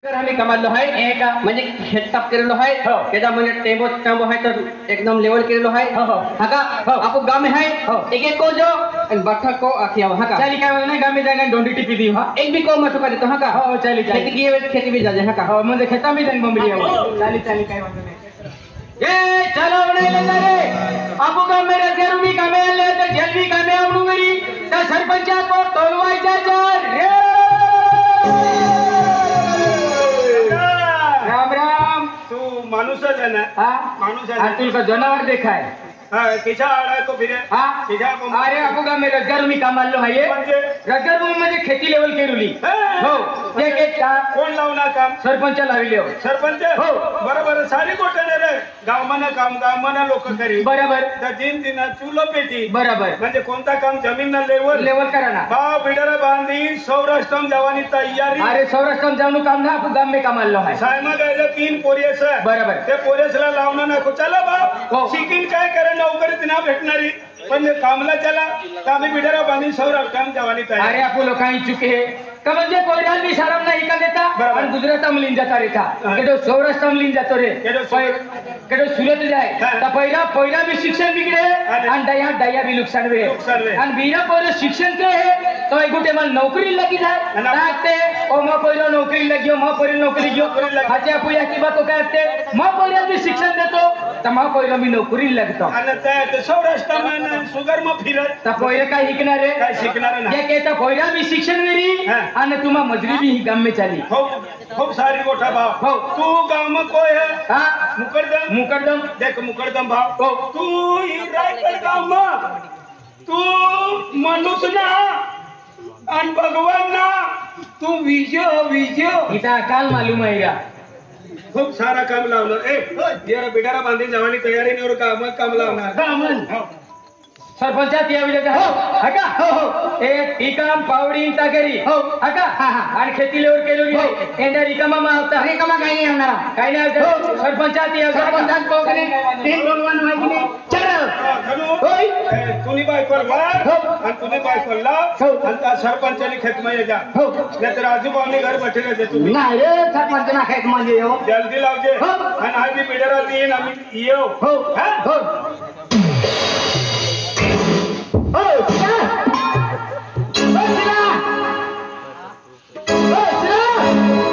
तर आम्ही कमाललो आहे एक म्हणजे हेडटॉप केलेलो आहे त्याचा म्हणजे टेबो काम आहे तर एकदम लेवल केलेलो आहे हाका आपको गाव में है एक एक को जो आणि बाठा को आखिया हाका चाली काय नाही गामी जाणे डोंडी टिपी दी हा एक भी को मत का देतो हाका हो चाली खेती की खेती भी जाजे हाका हो म्हणजे खेता मी जाईन बंबली चाली चाली काय वाटत नाही ए चलो बनाइले रे आपको गाव में रखे रूमी कामे ले तो जल्दी कामे आवडू मेरी त्या सरपंचा को तोलवायचा जर रे राम राम तू माणूसच आहे ना हा माणूस आहे आणि तुला जनावर देखाय हा किशा आड़ा तो फिरे हा किशा को अरे आपको गाव में रोजगार मी कामालो आहे म्हणजे रोजगार म्हणजे खेती लेवल केरुली हो ते के कोण लावना काम सरपंच लाविले हो सरपंच हो. बरोबर सारी गोष्ट रे गावमाना काम गावमाना लोक करी बरोबर त्या दिन दिना चुलो पेटी बरोबर म्हणजे कोणता काम जमीन ना लेवल लेवल करा ना भाव बिडरा बांधी सौराष्ट्र जवानी तयारी अरे सौराष्ट्र जाऊन काम ना आपको गाव में कामालो आहे सायमा गायला 3 पोरियस बरोबर ते पोरियसला लावणं नको चला बाप हो. शिकीन काय करे नोकरीत ना भेटणारी पण जे कामला चला कामी बिडरा बांधी सौराष्ट्र जवानी अरे तयारी आपको लोकांनी चुके है का म्हणजे कोरियाल भी शरम नाही का देता बरोबर. आणि गुजरात मलिन जाता रे था हा. केडो सौराष्ट्र मलिन जातो रे केडो केडो सुरत जाय हा. तर पहिला भी शिक्षण बिगड़े अरे. आणि दया भी नुकसान वे नुकसान वे. आणि बीरा पहिलं शिक्षण के है तो एक गुटे मन नौकरी लगी जाय आणि ताकते ओ म पहिलं नौकरी लगियो म पहिलं नौकरी गयो नौकरी लगी. हाच्या पुया की बात काय असते म पहिलं भी शिक्षण देतो तर म पहिलं मी नौकरी लागतो आणि त्या सौराष्ट्र मान सुगर मग फिरत तर पहिलं काय शिकणार रे काय शिकणार ना ये कहता पहिला भी शिक्षण वेरी हा. आणि तुम्हा मजरी भी ही गाम में चाली खूप सारी गोठा भाव हो. तू गाव में कोय है हा मुकरदम मुकदम देख मुकरदम भाव हो. तू ही रायगड गाव में तू मनुष्य ना आणि भगवान ना तू विजय इता काल मालूम आहे का खूप सारा काम लावणार ए यार बिडारा बांधी जवानी तयारी नाही काम लावणार कामन सरपंचात या विले हो हका हो हो ए ठिकाम पावडी इंता करी हो हका आणि खेती लेवर केलो गे एंडा रिकामा मा होता रिकामा काही नाही होणार काही नाही हो सरपंचात या सरपंचात कोकणे तीन बोलवान माहिती चल होय तुनी बायकोल मार हो. आणि तुनी बायकोल लाव हो. आणि त्या सरपंचाने खेतमध्ये जा हो नाहीतर आजूबाजूने घर बसले जे तुम्ही नाही रे सरपंच ना खायत म्हणजे हो जल्दी लावजे हो. आणि आधी बिडारा येईन आम्ही येऊ हो हा? हो हो चला हो चला हो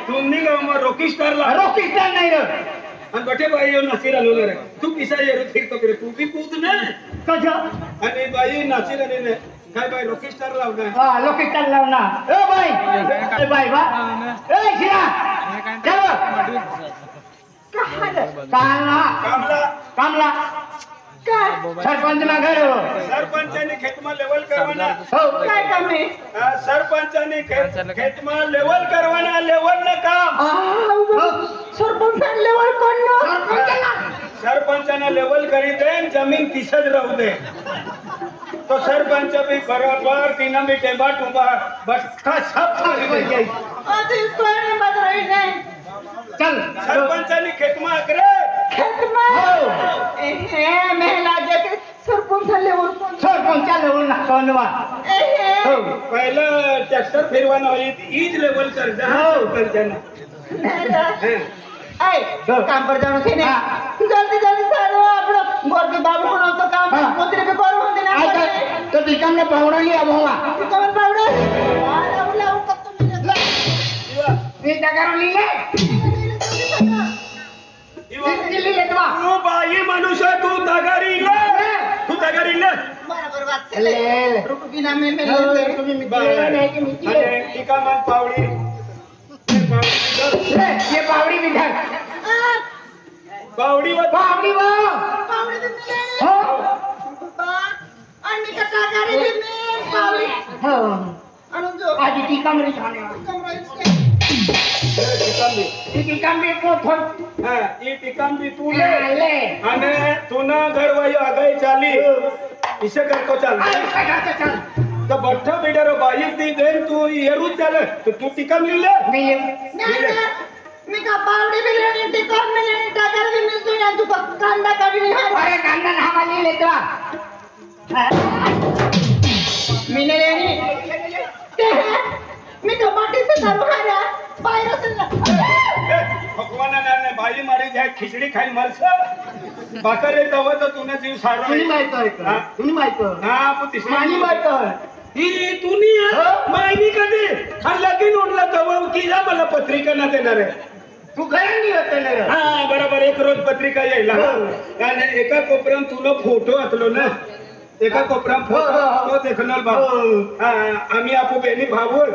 तुम्ही गाव मग रोकी स्टारला रोकिस्तान नाही रे आणि बटे बाई येऊन नाची राहिलो रे तू किसा येऊ फिरतो रे तू बी कूद ना कशा आणि बाई नाची राहिली ने काय बाई रोकी स्टार लावणार हा लोकिस्तान लावना ए बाई ए बाई बा ए शिरा चल कामला कामला कामला काय सरपंच ना घर सरपंचाने खेतमा लेवल करवाना हो काय काम आहे सरपंचाने खेतमा लेवल करवाना लेवल न काम सरपंच लेवल कोण सरपंचाला सरपंचाने लेवल करी दे जमीन तिसच राहू दे तो सरपंच भी बराबर तीन भी टेबा टुबा बस का सब चल सरपंचाने खेतमा अकरे सरपंचा लेवल ना कोणवा हो पहिलं ट्रॅक्टर फिरवाना ईज लेवल कर जा सरपंचाने काम पर जानो थे ना जल्दी जल्दी सारो आपलो घर के बाबू होनो तो काम मंत्री पे करो होते ना तो दिकम ने पावड़ा लिया बाबा कमन पावडा अरे उला कत्तो मिले ये जगारो लीले ले रुक बिना में ले तुम्ही मित्र नाही की मित्र आणि टीका मान पावडी ये पावडी विधान पावडी व पावडी वा पावडे तुम्ही हो बाबा आणि कसा करे तुम्ही पावडे हो आणून जो आधी ती कमरे छाने ती कमरे को थोड हा ई टिकांबी तू ले ले आणि तू ना घर वाई आगाई चाली इसे करतो चाल तो बठ्ठा बेडर बाईक दी देन तू येरूच झालं तर तू टिकाम लिहिले नहीं मी का पावडे बिले आणि टिकॉन मिले टाकर भी मिलतो ना तू कांदा काढी नाही अरे कांदा नामा नहीं लेता मिले मी तो माटी से करू हारा बाहेर असेल ना भगवान ने भाई मारी जाय खिचडी खाई मरस बाकर रे तव तर तुने जीव सारो तुम्ही माहित आहे का तुम्ही माहित हा पु तिसरी मानी माहित आहे ही तुनी मायनी कधी आणि लगीन उडला तव की जा मला पत्रिका ना देणार आहे तू घरांनी होते ना हा बरोबर एक रोज पत्रिका यायला आणि एका कोपऱ्यात तुला फोटो असलो ना एका कोपऱ्यात फोटो तो देखणार बा आम्ही आपू बेनी भाऊ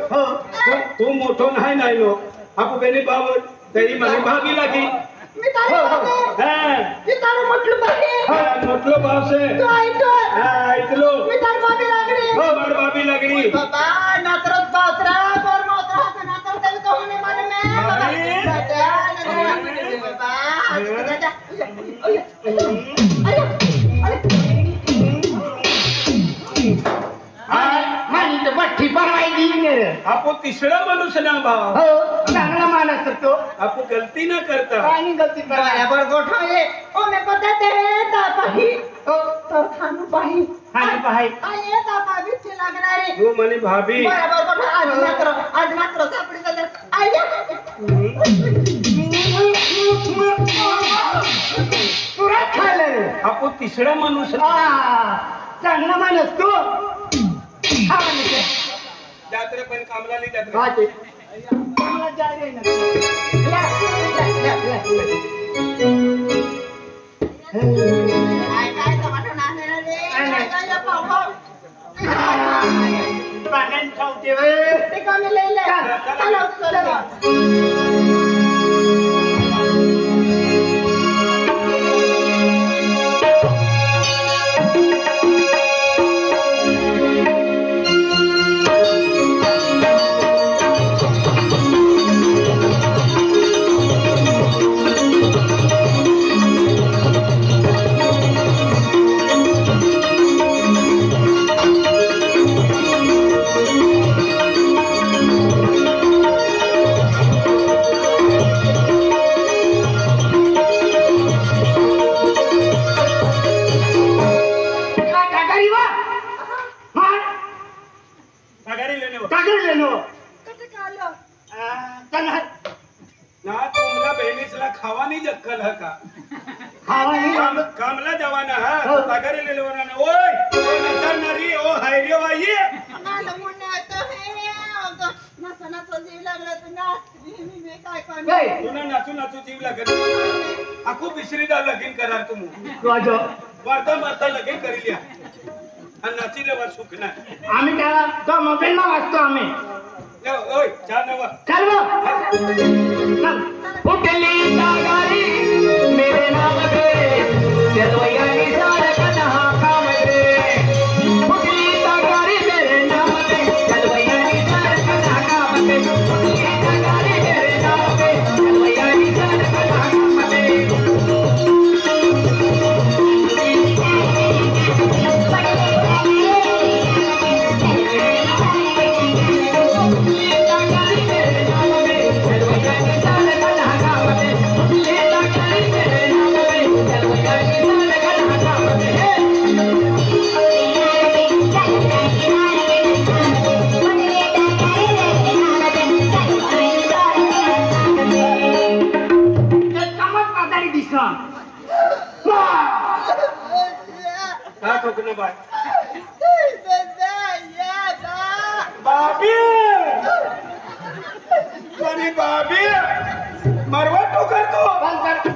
तू मोठो नाही नाही नो आपू बेनी भाऊ तरी मला भाभी लागी मी तारे हा मी तारे म्हटलं बाहेर मोठलो भाव से तो ऐतो हा ऐकलो मी तारे बाबी लागली हो बड भाभी लागली बाबा नातरत बासरा पर नोतरा नातर तरी तो होणे माने में मानी तो बट्टी परवाई दी आपू तिसरा माणूस ना भाव हो चांगला माणूस तो आपू गलती ना करता पाणी गलती करायला बराबर गोठोले ओ मैं बताते हैं तापाही ओ तर खानू पाही खानू पाही. आये तापा बिच लागणारे तू म्हणे भाभी बराबर गोठो आज मात्र सापडी जाते आया तुरंत खाल्लं आपू तिसरा माणूस चांगला माणूस तू हा म्हणजे जात्रे पण कामलाली जात्रे हा ते चांगला जागे ना काय टमाटो नाने रे काय पाव पाण्यात खावते वे ते कमी लई ले चला चला खावानी जक्कल हा का खावानी कामला जवाना हा पगारी ले लेवाना ओय ओ नचनारी ओ हायरे वाई मला मुन्ने आता है नसा नसा जीव लागला तर नाच मी काय करणार तुला नाचू नाचू जीव लागत आखो बिसरी दा लगीन करार तुम वाजो वार्ता मारता लगीन करिल्या आणि नाची लेवा सुख ना आम्ही त्याला तो मोबाईल मा वाचतो आम्ही ओय जा नवा चल चल उठली गाडी मेरे नाम पे चलवैया नी सारा कन्हा काम रे उठली गाडी मेरे नाम पे चलवैया नी सारा कन्हा काम पे उठली गाडी मेरे नाम पे चलवैया नी सारा कन्हा काम पे का ठोकणे बाय बाबी कोणी बाबी मरवा ठोकर तो बंद कर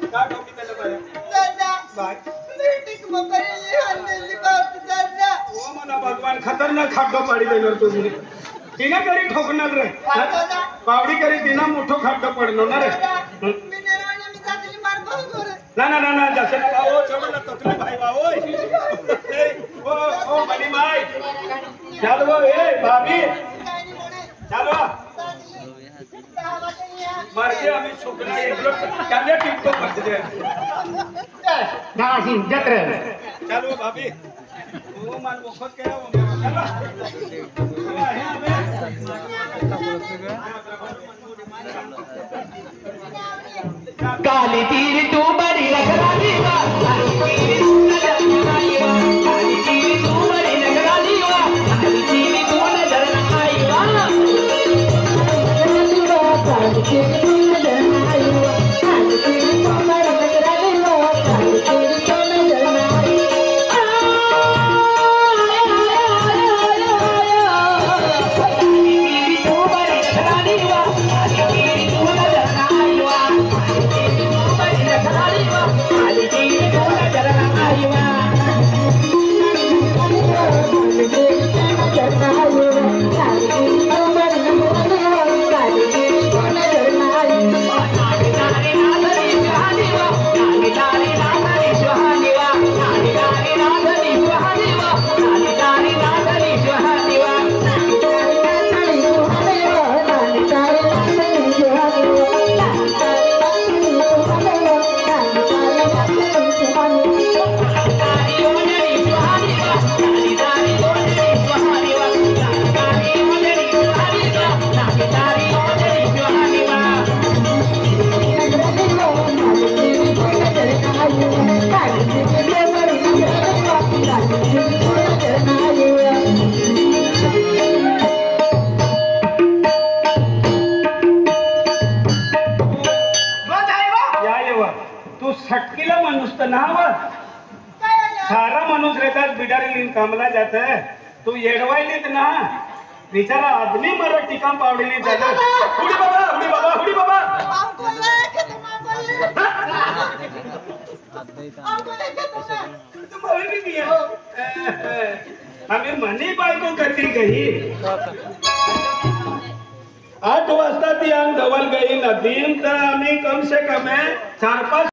का ठोकी त्याला बाय दादा बाय मीटिंग में करे ये हल्ली बात दादा तिनं खाड्डो पाडी देणार तुम्ही तिनं करी ठोकणार रे पावडी करी तिनं मोठं खाड्डो पडणार ना रे ना ना ना ना जसं ना ओ चढला तकली भाई बा ओय ओ ओ बडी माय चलो ए भाभी चलो मारके आम्ही छोकरा एकलो कांदे टिकतो करते गावाची जत्रा चलो भाभी ओ मान वखत केला चलो काली तीर तू बड़ी लगराली वा काली तीर तू लगराली वा काली तीर तू बड़ी लगराली वा काली तीर तू नजर न आई वा काली तीर तू नजर न आई वा काली तीर तू बड़ी लगराली वा काली तीर तू नजर न आई काली तीर तू बड़ी लगराली वा काली तीर तू नजर न आई वा तू सटकीला माणूस तर नाव सारा माणूस रेतात बिडारी कामला जात तू येडवायलीत ना बिचारा आदमी मरत टिकाम पावलेली जात हुडी बाबा हुडी बाबा हुडी बाबा आम्ही मनी बायको करती गई 8 वाजता ती अंग धवल गई नदीम तर आम्ही कम से कम 4-5